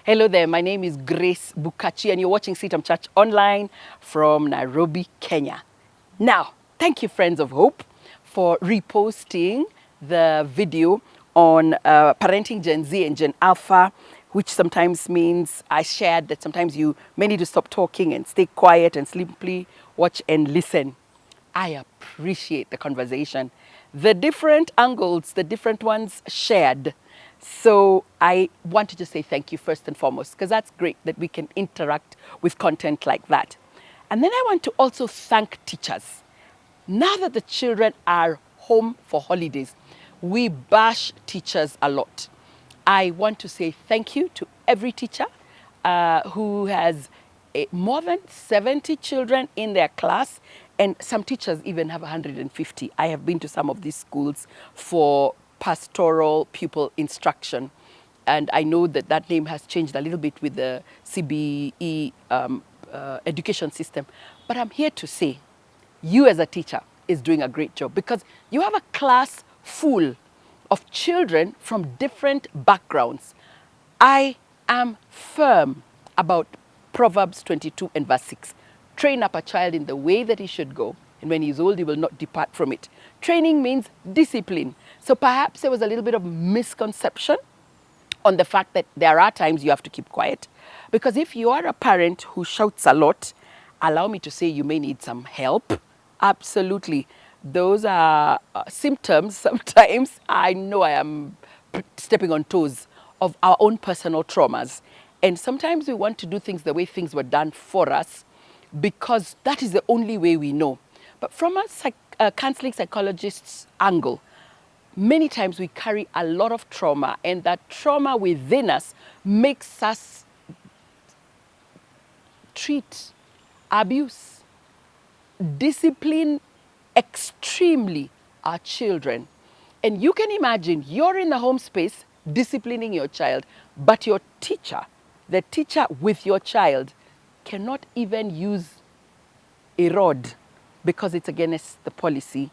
Hello there, my name is Grace Bukachi and you're watching CITAM Church Online from Nairobi, Kenya. Now, thank you Friends of Hope for reposting the video on parenting Gen Z and Gen Alpha, which sometimes means I shared that sometimes you may need to stop talking and stay quiet and simply watch and listen. I appreciate the conversation, the different angles, the different ones shared. So I wanted to say thank you first and foremost, because that's great that we can interact with content like that. And then I want to also thank teachers. Now that the children are home for holidays, we bash teachers a lot. I want to say thank you to every teacher who has more than 70 children in their class, and some teachers even have 150. I have been to some of these schools for pastoral pupil instruction, and I know that that name has changed a little bit with the CBE education system. But I'm here to say, you as a teacher is doing a great job, because you have a class full of children from different backgrounds. I am firm about Proverbs 22 and verse 6. Train up a child in the way that he should go, and when he is old, he will not depart from it. Training means discipline. So perhaps there was a little bit of misconception on the fact that there are times you have to keep quiet. Because if you are a parent who shouts a lot, allow me to say you may need some help. Absolutely. Those are symptoms sometimes. I know I am stepping on toes of our own personal traumas. And sometimes we want to do things the way things were done for us, because that is the only way we know. But from a counseling psychologist's angle, many times we carry a lot of trauma, and that trauma within us makes us treat, abuse, discipline extremely our children. And you can imagine you're in the home space disciplining your child, but your teacher, the teacher with your child, cannot even use a rod because it's against the policy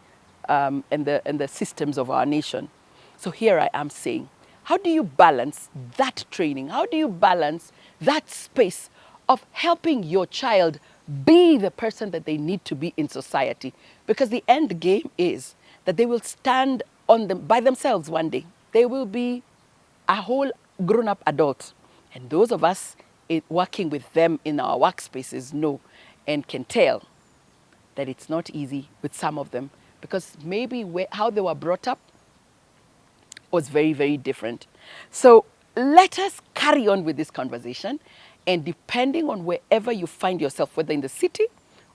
and the systems of our nation. So here I am saying, how do you balance that training? How do you balance that space of helping your child be the person that they need to be in society? Because the end game is that they will stand on them by themselves one day. They will be a whole grown-up adult. And those of us working with them in our workspaces know and can tell that it's not easy with some of them, because maybe how they were brought up was very, very different. So let us carry on with this conversation, and depending on wherever you find yourself, whether in the city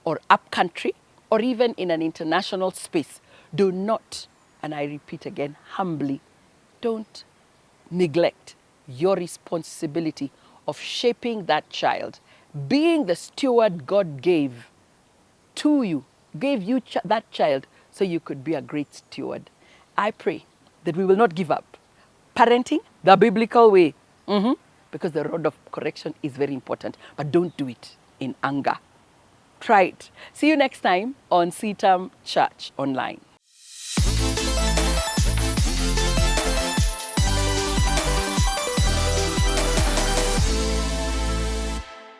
or up country or even in an international space, do not, and I repeat again humbly, don't neglect your responsibility of shaping that child, being the steward God gave to you, gave you that child so you could be a great steward. I pray that we will not give up parenting the biblical way, because the rod of correction is very important, but don't do it in anger. Try it. See you next time on CITAM Church Online.